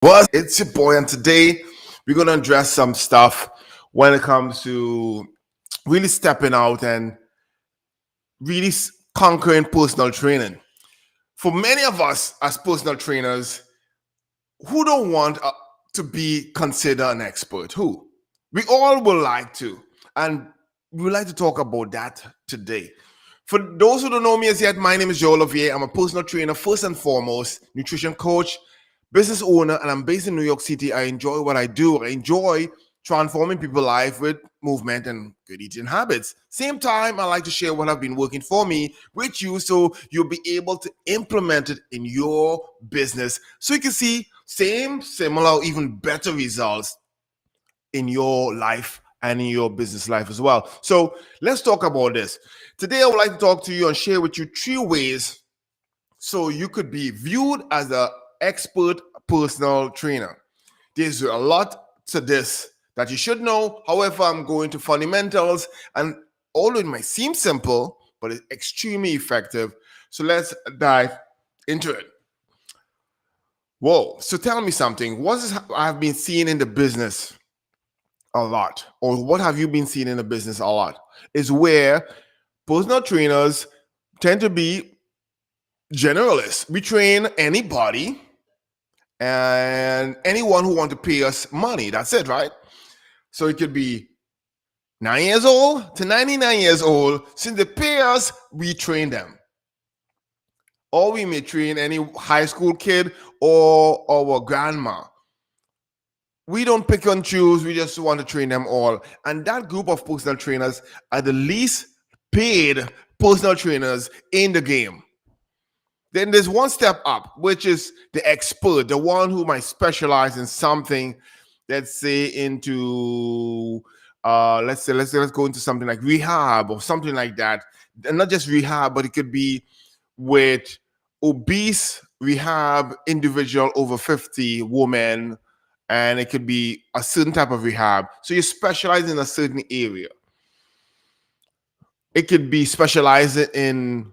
It's your boy, and today we're gonna address some stuff when it comes to really stepping out and really conquering personal training. For many of us as personal trainers, who don't want to be considered an expert? Who? We all would like to, and we would like to talk about that today. For those who don't know me as yet, my name is Levia. I'm a personal trainer, first and foremost, nutrition coach, business owner, and I'm based in New York City. I enjoy what I do. I enjoy transforming people's life with movement and good eating habits. Same time, I like to share what have been working for me with you so you'll be able to implement it in your business so you can see same, similar, even better results in your life and in your business life as well. So let's talk about this. Today, I would like to talk to you and share with you 3 ways so you could be viewed as an expert personal trainer. There's a lot to this that you should know. However, I'm going to fundamentals, and although it might seem simple, but it's extremely effective. So let's dive into it. Whoa. So tell me something. What is I've been seeing in the business a lot, or what have you been seeing in the business a lot, is where personal trainers tend to be generalists. We train anybody and anyone who wants to pay us money. That's it, right? So it could be 9 years old to 99 years old. Since they pay us, we train them. Or we may train any high school kid or our grandma. We don't pick and choose. We just want to train them all. And that group of personal trainers are the least paid personal trainers in the game. Then there's one step up, which is the expert, the one who might specialize in something. Let's say into, let's go into something like rehab or something like that. And not just rehab, but it could be with obese rehab individual over 50 women, and it could be a certain type of rehab. So you specialize in a certain area. It could be specializing in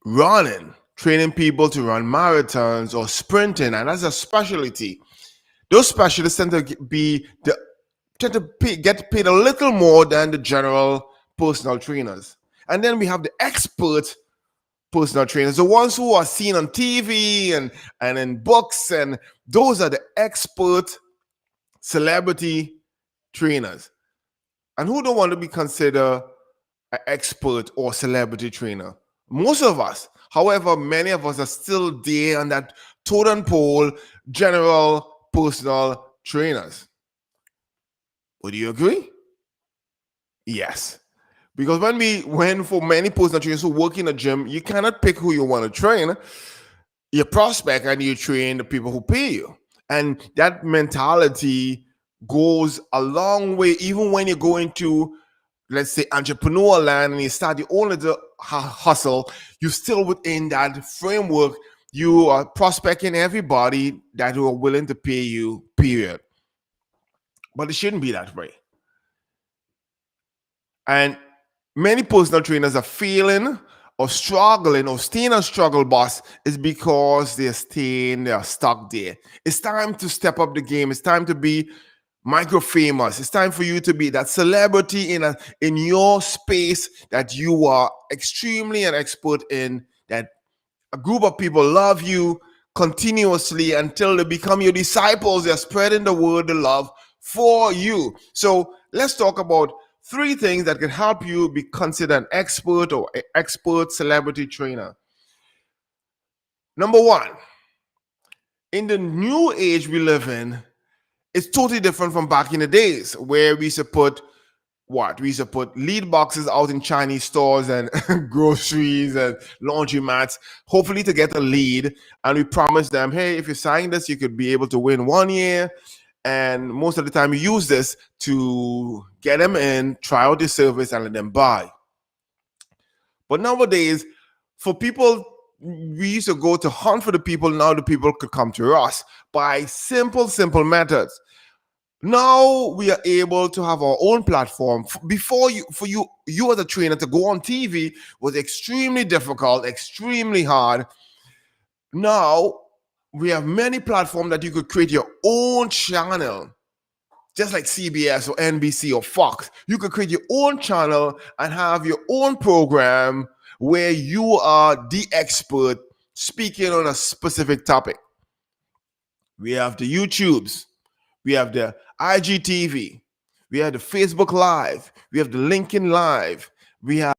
running, training people to run marathons or sprinting, and that's a specialty. Those specialists tend to get paid a little more than the general personal trainers. And then we have the expert personal trainers, the ones who are seen on TV and in books, and those are the expert celebrity trainers. And who don't want to be considered an expert or celebrity trainer? Most of us. However, many of us are still there on that totem pole, general personal trainers. Would you agree? Yes. Because when for many personal trainers who work in a gym, you cannot pick who you want to train. You prospect and you train the people who pay you. And that mentality goes a long way, even when you go into, let's say, entrepreneur land and you start your own little hustle, you're still within that framework. You are prospecting everybody that are willing to pay you, period. But it shouldn't be that way. And many personal trainers are failing or struggling or staying a struggle bus is because they're stuck there. It's time to step up the game. It's time to be micro famous. It's time for you to be that celebrity in your space that you are extremely an expert in, that a group of people love you continuously until they become your disciples. They're spreading the word, the love for you. So let's talk about 3 things that can help you be considered an expert or expert celebrity trainer. Number 1, in the new age we live in, it's totally different from back in the days where we used to put lead boxes out in Chinese stores and groceries and laundromats, hopefully to get a lead. And we promise them, hey, if you sign this, you could be able to win 1 year. And most of the time, you use this to get them in, try out the service, and let them buy. But nowadays, for people, we used to go to hunt for the people. Now the people could come to us by simple methods. Now we are able to have our own platform. Before you as a trainer to go on TV was extremely difficult, extremely hard. Now we have many platforms that you could create your own channel, just like CBS or NBC or Fox. You could create your own channel and have your own program where you are the expert speaking on a specific topic. We have the YouTubes, we have the IGTV, we have the Facebook Live, we have the LinkedIn Live, we have.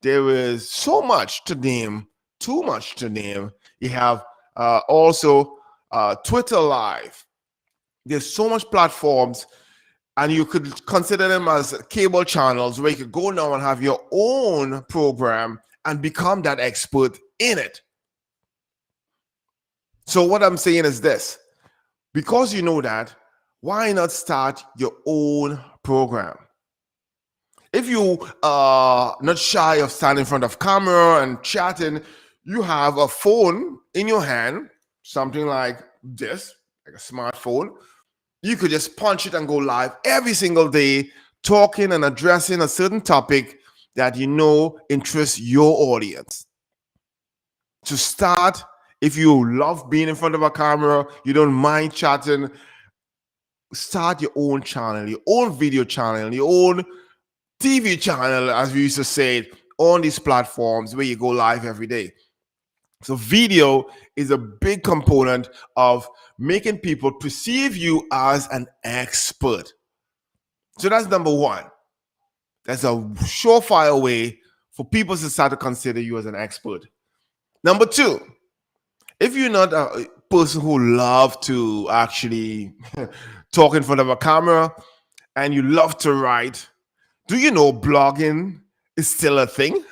There is so much to name, too much to name. You have also Twitter Live. There's so much platforms, and you could consider them as cable channels where you could go now and have your own program and become that expert in it. So what I'm saying is this: because you know that, why not start your own program? If you are not shy of standing in front of camera and chatting, you have a phone in your hand, something like this, like a smartphone. You could just punch it and go live every single day, talking and addressing a certain topic that you know interests your audience. To start, if you love being in front of a camera, you don't mind chatting, start your own channel, your own video channel, your own TV channel, as we used to say, on these platforms where you go live every day. So video is a big component of making people perceive you as an expert. So that's number one. That's a surefire way for people to start to consider you as an expert. Number two, if you're not a person who loves to actually talk in front of a camera and you love to write, do you know blogging is still a thing?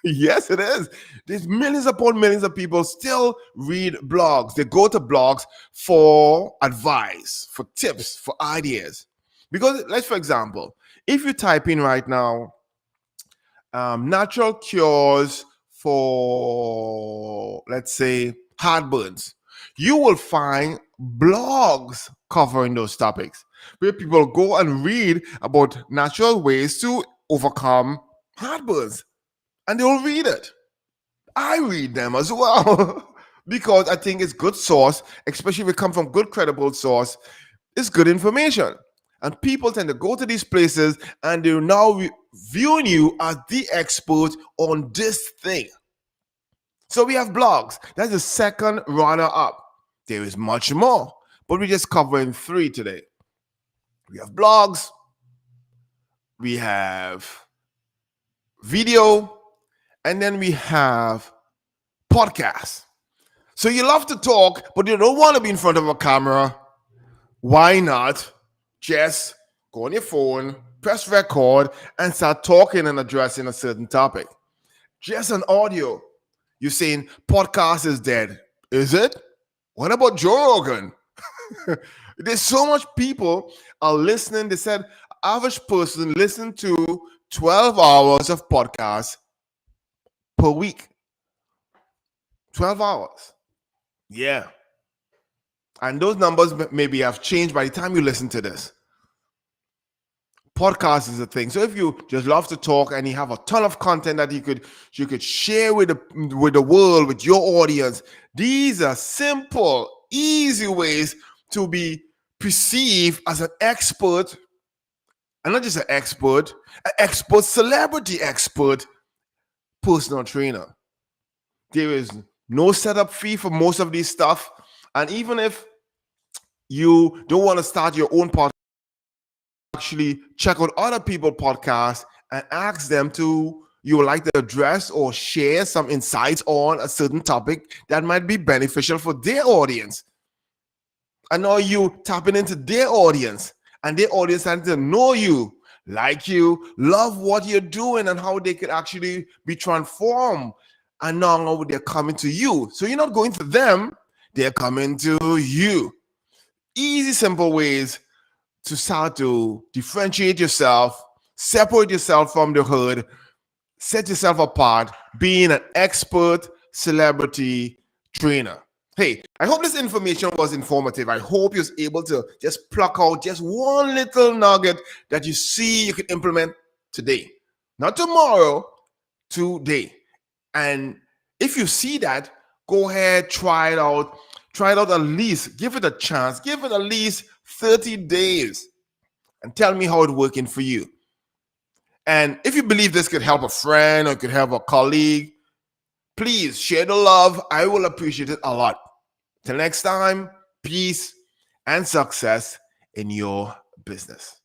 Yes, it is. There's millions upon millions of people still read blogs. They go to blogs for advice, for tips, for ideas. Because, let's for example, if you type in right now, natural cures for, let's say, heartburns, you will find blogs covering those topics where people go and read about natural ways to overcome heartburns, and they'll read it. I read them as well because I think it's good source, especially if it comes from good credible source. It's good information, and people tend to go to these places and they're now viewing you as the expert on this thing. So we have blogs. That's the second runner up. There is much more, but we're just covering three today. We have blogs, we have video, and then we have podcasts. So you love to talk, but you don't want to be in front of a camera. Why not just go on your phone, press record, and start talking and addressing a certain topic? Just an audio. You're saying podcast is dead. Is it? What about Joe Rogan? There's so much people are listening. They said average person listen to 12 hours of podcasts per week. 12 hours. Yeah. And those numbers maybe have changed by the time you listen to this. Podcast is a thing. So if you just love to talk and you have a ton of content that you could share with the world, with your audience, these are simple, easy ways to be perceived as an expert, and not just an expert celebrity expert, personal trainer. There is no setup fee for most of this stuff, and even if you don't want to start your own podcast, actually check out other people's podcasts and ask them to, you would like to address or share some insights on a certain topic that might be beneficial for their audience. And now you tapping into their audience, and their audience starting to know you, like you, love what you're doing, and how they could actually be transformed. And now they're coming to you. So you're not going to them, they're coming to you. Easy, simple ways to start to differentiate yourself, separate yourself from the herd, set yourself apart, being an expert celebrity trainer. Hey, I hope this information was informative. I hope you're able to just pluck out just one little nugget that you see you can implement today. Not tomorrow, today. And if you see that, Go ahead, try it out. Try it out at least. Give it a chance. Give it at least 30 days and tell me how it's working for you. And if you believe this could help a friend or could help a colleague, please share the love. I will appreciate it a lot. Till next time, peace and success in your business.